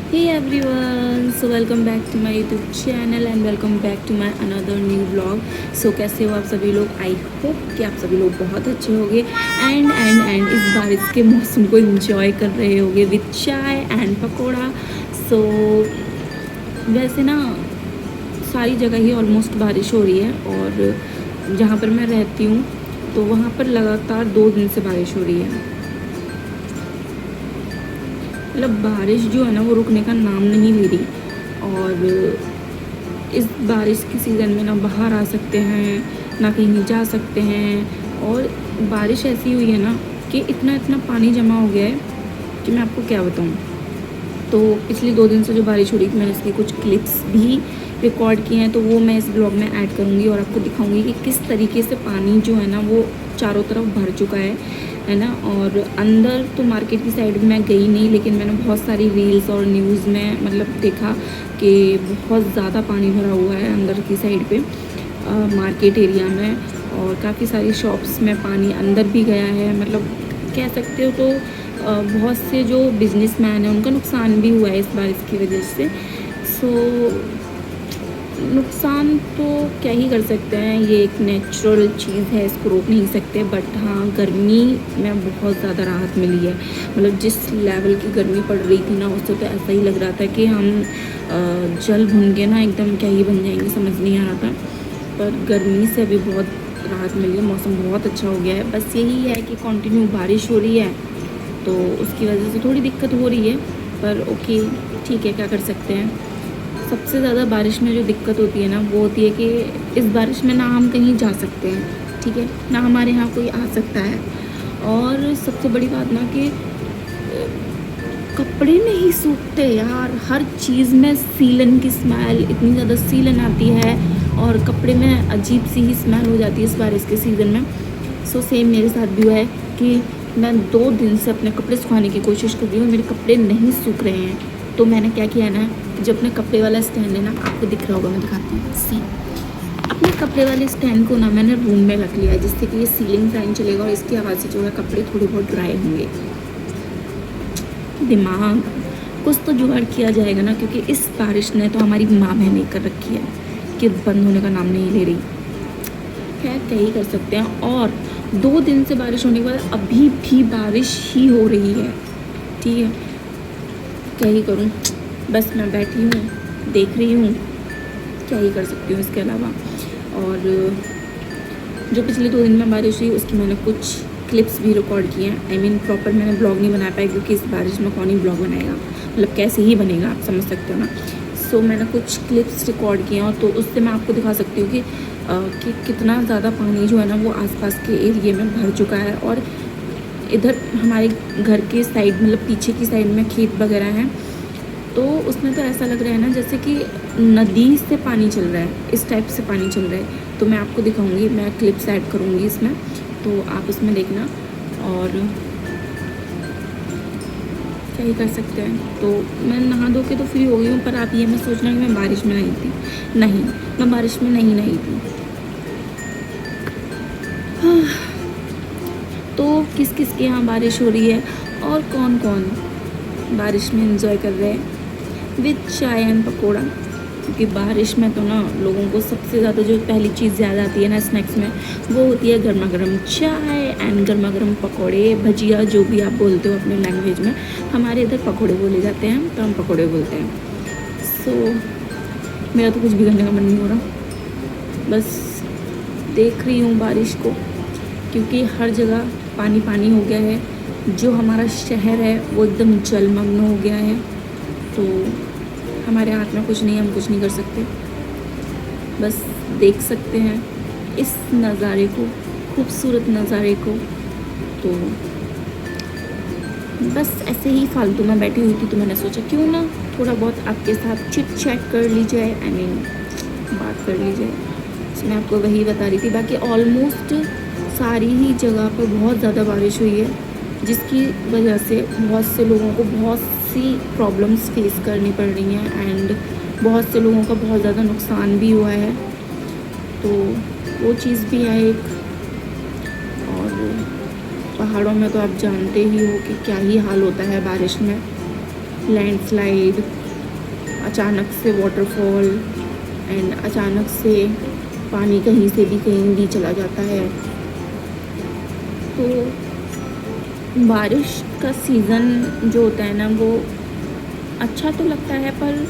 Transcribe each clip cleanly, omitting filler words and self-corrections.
Hey everyone, so welcome back to my YouTube channel and welcome back to my another new vlog. So कैसे हो आप सभी लोग? I hope कि आप सभी लोग बहुत अच्छे होंगे एंड इस बारिश के मौसम को इंजॉय कर रहे होंगे विद चाय एंड पकौड़ा. सो वैसे ना सारी जगह ही ऑलमोस्ट बारिश हो रही है और जहाँ पर मैं रहती हूँ तो वहाँ पर लगातार 2 दिन से बारिश हो रही है. मतलब बारिश जो है ना वो रुकने का नाम नहीं ले रही. और इस बारिश के सीज़न में ना बाहर आ सकते हैं ना कहीं जा सकते हैं. और बारिश ऐसी हुई है ना कि इतना इतना पानी जमा हो गया है कि मैं आपको क्या बताऊँ. तो पिछले 2 दिन से जो बारिश हो रही थी मैंने इसकी कुछ क्लिप्स भी रिकॉर्ड किए हैं, तो वो मैं इस ब्लॉग में ऐड करूँगी और आपको दिखाऊँगी कि किस तरीके से पानी जो है ना वो चारों तरफ भर चुका है ना. और अंदर तो मार्केट की साइड में मैं गई नहीं, लेकिन मैंने बहुत सारी रील्स और न्यूज़ में मतलब देखा कि बहुत ज़्यादा पानी भरा हुआ है अंदर की साइड पे मार्केट एरिया में. और काफ़ी सारी शॉप्स में पानी अंदर भी गया है. मतलब कह सकते हो तो बहुत से जो बिजनेसमैन हैं उनका नुकसान भी हुआ है इस बारिश की वजह से. सो नुकसान तो क्या ही कर सकते हैं, ये एक नेचुरल चीज़ है, इसको रोक नहीं सकते. बट हाँ, गर्मी में बहुत ज़्यादा राहत मिली है. मतलब जिस लेवल की गर्मी पड़ रही थी ना उससे तो ऐसा ही लग रहा था कि हम जल भून के ना एकदम क्या ही बन जाएंगे, समझ नहीं आ रहा था. पर गर्मी से अभी बहुत राहत मिली है, मौसम बहुत अच्छा हो गया है. बस यही है कि कंटिन्यू बारिश हो रही है तो उसकी वजह से थोड़ी दिक्कत हो रही है. पर ओके, ठीक है, क्या कर सकते हैं. सबसे ज़्यादा बारिश में जो दिक्कत होती है ना वो होती है कि इस बारिश में ना हम कहीं जा सकते हैं, ठीक है, ना हमारे यहाँ कोई आ सकता है. और सबसे बड़ी बात ना कि कपड़े नहीं सूखते यार. हर चीज़ में सीलन की स्मेल, इतनी ज़्यादा सीलन आती है और कपड़े में अजीब सी ही स्मेल हो जाती है इस बारिश के सीज़न में. सो सेम मेरे साथ भी हुआ है कि मैं 2 दिन से अपने कपड़े सुखाने की कोशिश कर रही हूँ, मेरे कपड़े नहीं सूख रहे हैं. तो मैंने क्या किया ना, जो अपने कपड़े वाला स्टैंड है ना, आपको दिख रहा होगा, मैं दिखाती हूँ. सी अपने कपड़े वाले स्टैंड को ना मैंने रूम में रख लिया है, जिससे कि ये सीलिंग फैन चलेगा और इसकी आवाज़ से जो है कपड़े थोड़े बहुत ड्राई होंगे. दिमाग कुछ तो जुगाड़ किया जाएगा ना, क्योंकि इस बारिश ने तो हमारी माँ बहने कर रखी है कि बंद होने का नाम नहीं ले रही. खैर क्या ही कर सकते हैं. और 2 दिन से बारिश होने के बाद अभी भी बारिश ही हो रही है, ठीक है. क्या ही करूं, बस मैं बैठी हूँ देख रही हूँ, क्या ही कर सकती हूँ इसके अलावा. और जो पिछले 2 दिन में बारिश हुई उसकी मैंने कुछ क्लिप्स भी रिकॉर्ड किए हैं. आई मीन प्रॉपर मैंने ब्लॉग नहीं बना पाया क्योंकि इस बारिश में कौन ही ब्लॉग बनाएगा, मतलब कैसे ही बनेगा, आप समझ सकते हो ना. सो मैंने कुछ क्लिप्स रिकॉर्ड किए हैं और तो उससे मैं आपको दिखा सकती हूँ कि कितना ज़्यादा पानी जो है ना वो आसपास के एरिए में भर चुका है. और इधर हमारे घर के साइड, मतलब पीछे की साइड में खेत वगैरह हैं, तो उसमें तो ऐसा लग रहा है ना जैसे कि नदी से पानी चल रहा है, इस टाइप से पानी चल रहा है. तो मैं आपको दिखाऊंगी, मैं क्लिप्स ऐड करूँगी इसमें, तो आप उसमें देखना. और क्या ही कर सकते हैं. तो मैं नहा धो के तो फ्री हो गई हूँ, पर आप ये मैं सोचना कि मैं बारिश में नही थी. नहीं, मैं बारिश में नहीं नही थी. तो किस किस के यहाँ बारिश हो रही है और कौन कौन बारिश में एंजॉय कर रहे हैं विद चाय एंड पकौड़ा. क्योंकि बारिश में तो ना लोगों को सबसे ज़्यादा जो पहली चीज़ याद आती है ना स्नैक्स में, वो होती है गर्मा गर्म चाय एंड गर्मा गर्म पकौड़े, भजिया, जो भी आप बोलते हो अपने लैंग्वेज में. हमारे इधर पकौड़े बोले जाते हैं, तो हम पकौड़े बोलते हैं. सो मेरा तो कुछ भी करने का मन नहीं हो रहा, बस देख रही हूँ बारिश को, क्योंकि हर जगह पानी पानी हो गया है. जो हमारा शहर है वो एकदम जलमग्न हो गया है. तो हमारे हाथ में कुछ नहीं, हम कुछ नहीं कर सकते, बस देख सकते हैं इस नज़ारे को, खूबसूरत नज़ारे को. तो बस ऐसे ही फालतू में बैठी हुई थी तो मैंने सोचा क्यों ना थोड़ा बहुत आपके साथ चिट चैट कर ली जाए, आई मीन बात कर ली जाए. मैं आपको वही बता रही थी. बाकी ऑलमोस्ट सारी ही जगह पर बहुत ज़्यादा बारिश हुई है, जिसकी वजह से बहुत से लोगों को बहुत सी प्रॉब्लम्स फेस करनी पड़ रही हैं एंड बहुत से लोगों का बहुत ज़्यादा नुकसान भी हुआ है. तो वो चीज़ भी है एक. और पहाड़ों में तो आप जानते ही हो कि क्या ही हाल होता है बारिश में. लैंडस्लाइड, अचानक से वाटरफॉल एंड अचानक से पानी कहीं से भी कहीं भी चला जाता है। तो बारिश का सीज़न जो होता है ना वो अच्छा तो लगता है पर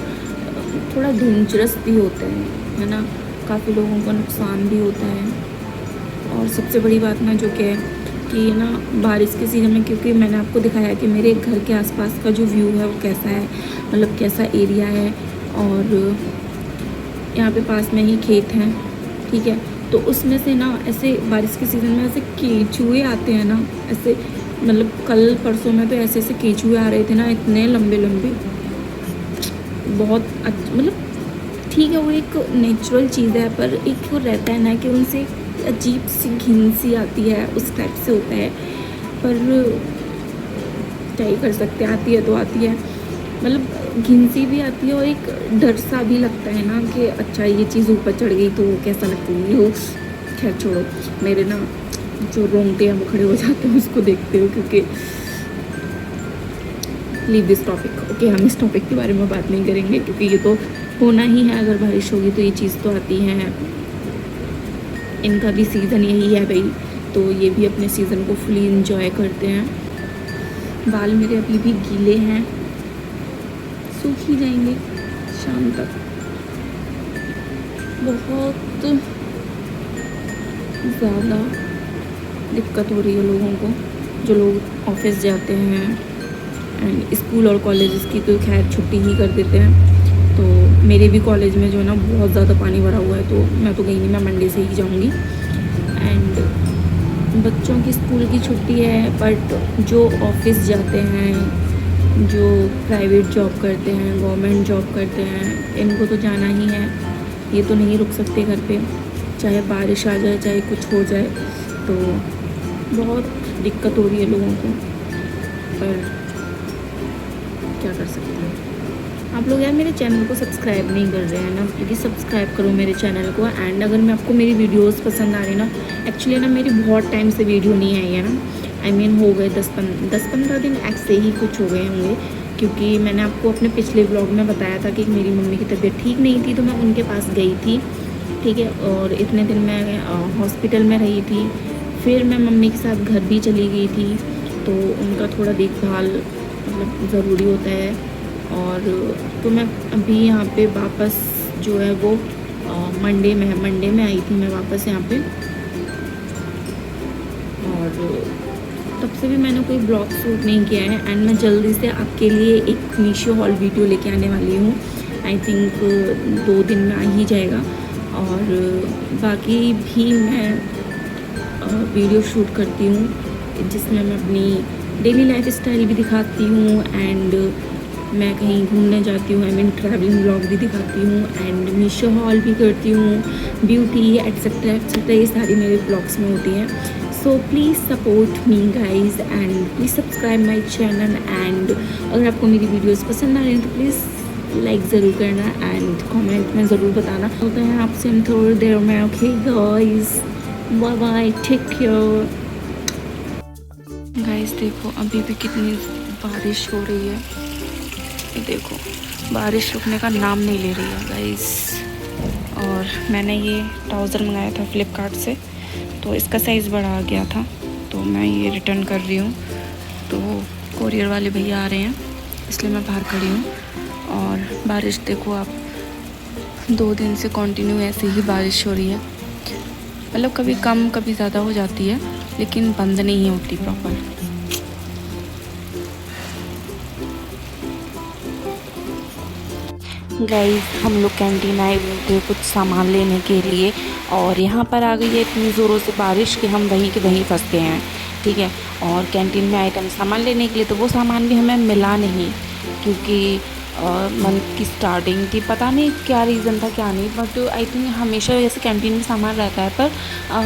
थोड़ा डेंजरस भी होता है ना। काफ़ी लोगों का नुकसान भी होता है। और सबसे बड़ी बात ना जो क्या है कि ना बारिश के सीज़न में, क्योंकि मैंने आपको दिखाया कि मेरे घर के आसपास का जो व्यू है वो कैसा है, मतलब कैसा एरिया है। और यहाँ पे पास में ही खेत हैं, ठीक है। तो उसमें से ना ऐसे बारिश के सीज़न में ऐसे केंचुए आते हैं ना, ऐसे मतलब कल परसों में तो ऐसे ऐसे केंचुए आ रहे थे ना, इतने लंबे लंबे, बहुत मतलब ठीक है वो एक नेचुरल चीज़ है, पर एक वो रहता है ना कि उनसे अजीब सी घिन सी आती है, उस टाइप से होता है। पर क्या ही कर सकते हैं, आती है तो आती है, मतलब घिन सी भी आती है और एक डर सा भी लगता है ना कि अच्छा ये चीज़ ऊपर चढ़ गई तो कैसा लगती है वो। खैर छोड़ो, मेरे ना जो रोंगटे हैं वो खड़े हो जाते हैं उसको देखते हो, क्योंकि लीव दिस टॉपिक। ओके, हम इस टॉपिक के बारे में बात नहीं करेंगे क्योंकि ये तो होना ही है। अगर बारिश होगी तो ये चीज़ तो आती है, इनका भी सीज़न यही है भाई, तो ये भी अपने सीज़न को फुली इंजॉय करते हैं। बाल मेरे अभी भी गीले हैं, सूख ही जाएंगे शाम तक। बहुत ज़्यादा दिक्कत हो रही है लोगों को, जो लोग ऑफिस जाते हैं एंड स्कूल और कॉलेजेस की तो खैर छुट्टी ही कर देते हैं। तो मेरे भी कॉलेज में जो है ना बहुत ज़्यादा पानी भरा हुआ है, तो मैं तो गई नहीं, मैं मंडे से ही जाऊंगी। एंड बच्चों की स्कूल की छुट्टी है, बट जो ऑफिस जाते हैं, जो प्राइवेट जॉब करते हैं, गवर्नमेंट जॉब करते हैं, इनको तो जाना ही है। ये तो नहीं रुक सकते घर पे, चाहे बारिश आ जाए चाहे कुछ हो जाए। तो बहुत दिक्कत हो रही है लोगों को, पर क्या कर सकते हैं। आप लोग यार मेरे चैनल को सब्सक्राइब नहीं कर रहे हैं ना, प्लीज़ सब्सक्राइब करो मेरे चैनल को। एंड अगर मैं आपको मेरी वीडियोस पसंद आ रही ना, एक्चुअली ना मेरी बहुत टाइम से वीडियो नहीं आई है ना, आई मीन हो गए 10-15 दिन ऐसे ही कुछ हो गए होंगे, क्योंकि मैंने आपको अपने पिछले ब्लॉग में बताया था कि मेरी मम्मी की तबीयत ठीक नहीं थी, तो मैं उनके पास गई थी, ठीक है। और इतने दिन मैं हॉस्पिटल में रही थी, फिर मैं मम्मी के साथ घर भी चली गई थी, तो उनका थोड़ा देखभाल मतलब ज़रूरी होता है। और तो मैं अभी यहाँ पे वापस जो है वो मंडे में आई थी मैं वापस यहाँ पे। और तब से भी मैंने कोई ब्लॉग शूट नहीं किया है। एंड मैं जल्दी से आपके लिए एक मीशो हॉल वीडियो लेके आने वाली हूँ, आई थिंक 2 दिन में आ ही जाएगा। और बाकी भी मैं वीडियो शूट करती हूँ जिसमें मैं अपनी डेली लाइफ स्टाइल भी दिखाती हूँ, एंड मैं कहीं घूमने जाती हूँ, आई मीन ट्रैवलिंग व्लॉग भी दिखाती हूँ, एंड मीशो हॉल भी करती हूँ, ब्यूटी एट्सेट्रा एट्सेट्रा, ये सारी मेरे ब्लॉग्स में होती हैं। So please support me guys and please subscribe my channel. And अगर आपको मेरी वीडियोज़ पसंद आ रही हैं तो प्लीज़ लाइक ज़रूर करना एंड कमेंट में ज़रूर बताना। होता है आपसे हम थोड़ी देर में। Okay guys, bye bye, take care. Guys देखो अभी भी कितनी बारिश हो रही है, देखो बारिश रुकने का नाम नहीं ले रही है गाइस। और मैंने ये ट्राउज़र मंगाया था फ्लिपकार्ट से, तो इसका साइज़ बड़ा आ गया था, तो मैं ये रिटर्न कर रही हूँ। तो कोरियर वाले भैया आ रहे हैं, इसलिए मैं बाहर खड़ी हूँ। और बारिश देखो आप, 2 दिन से कंटिन्यू ऐसे ही बारिश हो रही है, मतलब कभी कम कभी ज़्यादा हो जाती है, लेकिन बंद नहीं होती प्रॉपर। गाइस हम लोग कैंटीन आए हुए थे कुछ सामान लेने के लिए, और यहाँ पर आ गई है इतनी ज़ोरों से बारिश कि हम वहीं के वहीं फंस गए हैं, ठीक है। और कैंटीन में आइटम सामान लेने के लिए, तो वो सामान भी हमें मिला नहीं, क्योंकि मंथ की स्टार्टिंग थी, पता नहीं क्या रीज़न था क्या नहीं, बट आई थिंक हमेशा वैसे कैंटीन में सामान रहता है, पर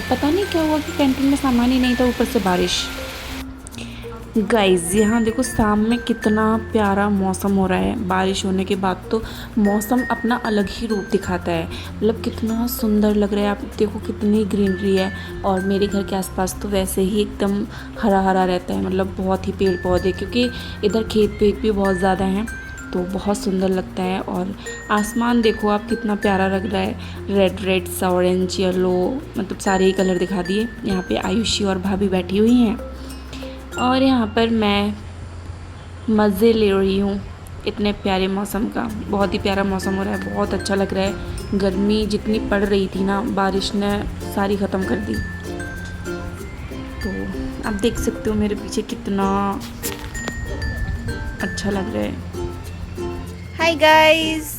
पता नहीं क्या हुआ कि कैंटीन में सामान ही नहीं था, ऊपर से बारिश। गाइज़ यहाँ देखो शाम में कितना प्यारा मौसम हो रहा है, बारिश होने के बाद तो मौसम अपना अलग ही रूप दिखाता है, मतलब कितना सुंदर लग रहा है। आप देखो कितनी ग्रीनरी है, और मेरे घर के आसपास तो वैसे ही एकदम हरा हरा रहता है, मतलब बहुत ही पेड़ पौधे, क्योंकि इधर खेत पेड़ भी बहुत ज़्यादा हैं। तो बहुत सुंदर लगता है। और आसमान देखो आप कितना प्यारा लग रहा है, रेड रेड सा, ऑरेंज, येलो, मतलब सारे ही कलर दिखा दिए। यहाँ पे आयुषी और भाभी बैठी हुई हैं और यहाँ पर मैं मज़े ले रही हूँ इतने प्यारे मौसम का। बहुत ही प्यारा मौसम हो रहा है, बहुत अच्छा लग रहा है। गर्मी जितनी पड़ रही थी ना, बारिश ने सारी ख़त्म कर दी। तो आप देख सकते हो मेरे पीछे कितना अच्छा लग रहा है। हाय गाइस,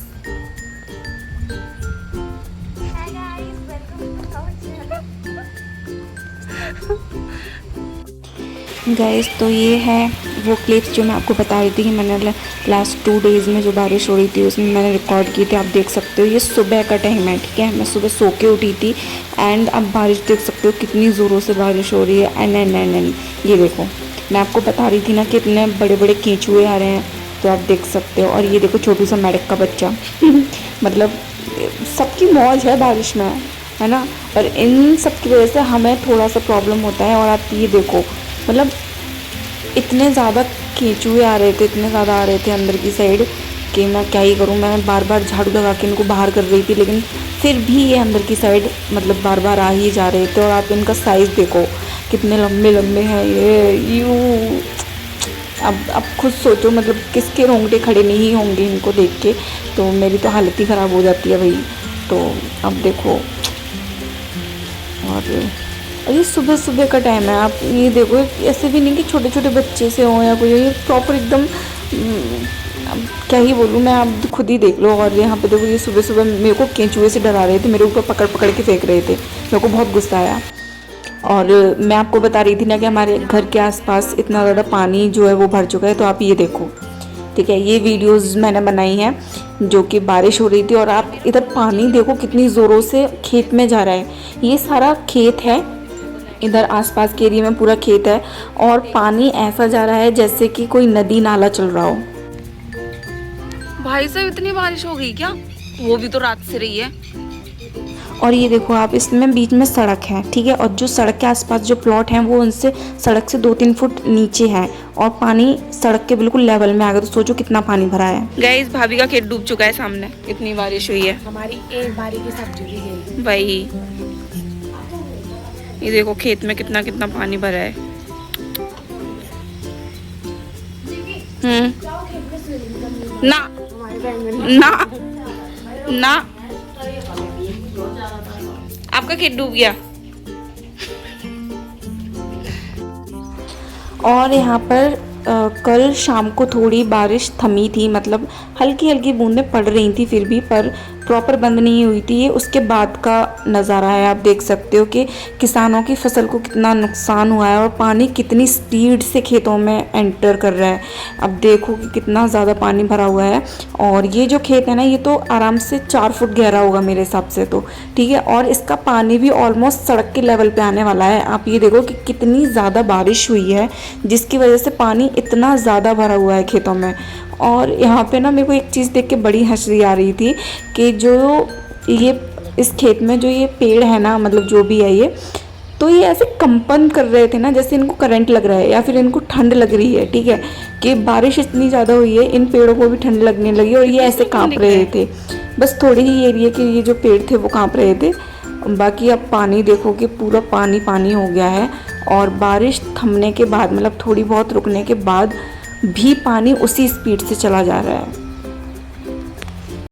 गाइस तो ये है वो क्लिप्स जो मैं आपको बता रही थी कि मैंने लास्ट 2 डेज़ में जो बारिश हो रही थी उसमें मैंने रिकॉर्ड की थी। आप देख सकते हो ये सुबह का टाइम है, ठीक है। मैं सुबह सो के उठी थी एंड अब बारिश देख सकते हो कितनी ज़ोरों से बारिश हो रही है। एंड ये देखो, मैं आपको बता रही थी ना कि इतने बड़े बड़े कीचुए आ रहे हैं, तो आप देख सकते हो। और ये देखो छोटू सा मेढक का बच्चा मतलब सबकी मौज है बारिश में, है ना। और इन सब की वजह से हमें थोड़ा सा प्रॉब्लम होता है। और आप ये देखो, मतलब इतने ज़्यादा केंचुए आ रहे थे, इतने ज़्यादा आ रहे थे अंदर की साइड कि मैं क्या ही करूँ। मैं बार बार झाड़ू लगा के इनको बाहर कर रही थी, लेकिन फिर भी ये अंदर की साइड मतलब बार बार आ ही जा रहे थे। और आप इनका साइज़ देखो कितने लंबे लंबे हैं ये। यू अब खुद सोचो, मतलब किसके रोंगटे खड़े नहीं होंगे इनको देख के। तो मेरी तो हालत ही ख़राब हो जाती है भाई। तो अब देखो, और ये सुबह सुबह का टाइम है। आप ये देखो, ऐसे भी नहीं कि छोटे छोटे बच्चे से हों या कोई, ये प्रॉपर एकदम क्या ही बोलूँ मैं, आप खुद ही देख लो। और यहाँ पे देखो ये सुबह सुबह मेरे को केंचुए से डरा रहे थे, मेरे ऊपर पकड़ पकड़ के फेंक रहे थे। मेरे को बहुत गुस्सा आया। और मैं आपको बता रही थी ना कि हमारे घर के आसपास इतना ज़्यादा पानी जो है वो भर चुका है। तो आप ये देखो, ठीक है, ये वीडियोस मैंने बनाई हैं जो कि बारिश हो रही थी। और आप इधर पानी देखो कितनी ज़ोरों से खेत में जा रहा है। ये सारा खेत है, इधर आसपास के एरिया में पूरा खेत है। और पानी ऐसा जा रहा है जैसे कि कोई नदी नाला चल रहा हो। भाई साहब इतनी बारिश हो गई क्या? वो भी तो रात से रही है। और ये देखो आप, इसमें बीच में सड़क है, ठीक है। और जो सड़क के आसपास जो प्लॉट हैं वो उनसे सड़क से 2-3 फुट नीचे है और पानी सड़क के बिल्कुल लेवल में आ गया। तो सोचो कितना पानी भरा है। गाइस भाभी का खेत डूब चुका है सामने, इतनी बारिश हुई है। हमारी एक बारी की सब्जी भी गई भाई ये देखो खेत में कितना कितना पानी भरा है। ना ना ना, आपका खेत डूब गया। और यहाँ पर कल शाम को थोड़ी बारिश थमी थी, मतलब हल्की हल्की बूंदें पड़ रही थी फिर भी, पर प्रॉपर बंद नहीं हुई थी। ये उसके बाद का नज़ारा है। आप देख सकते हो कि किसानों की फसल को कितना नुकसान हुआ है और पानी कितनी स्पीड से खेतों में एंटर कर रहा है। अब देखो कि कितना ज़्यादा पानी भरा हुआ है। और ये जो खेत है ना, ये तो आराम से 4 फुट गहरा होगा मेरे हिसाब से, तो ठीक है। और इसका पानी भी ऑलमोस्ट सड़क के लेवल पे आने वाला है। आप ये देखो कि कितनी ज़्यादा बारिश हुई है जिसकी वजह से पानी इतना ज़्यादा भरा हुआ है खेतों में। और यहाँ पे ना मेरे को एक चीज़ देख के बड़ी हंसी आ रही थी कि जो ये इस खेत में जो ये पेड़ है ना, मतलब जो भी है ये, तो ये ऐसे कंपन कर रहे थे ना जैसे इनको करंट लग रहा है या फिर इनको ठंड लग रही है, ठीक है। कि बारिश इतनी ज़्यादा हुई है, इन पेड़ों को भी ठंड लगने लगी और ये ऐसे कांप रहे थे। बस थोड़े ही एरिया के ये जो पेड़ थे वो कांप रहे थे, बाकी अब पानी देखो कि पूरा पानी पानी हो गया है। और बारिश थमने के बाद, मतलब थोड़ी बहुत रुकने के बाद भी पानी उसी स्पीड से चला जा रहा है।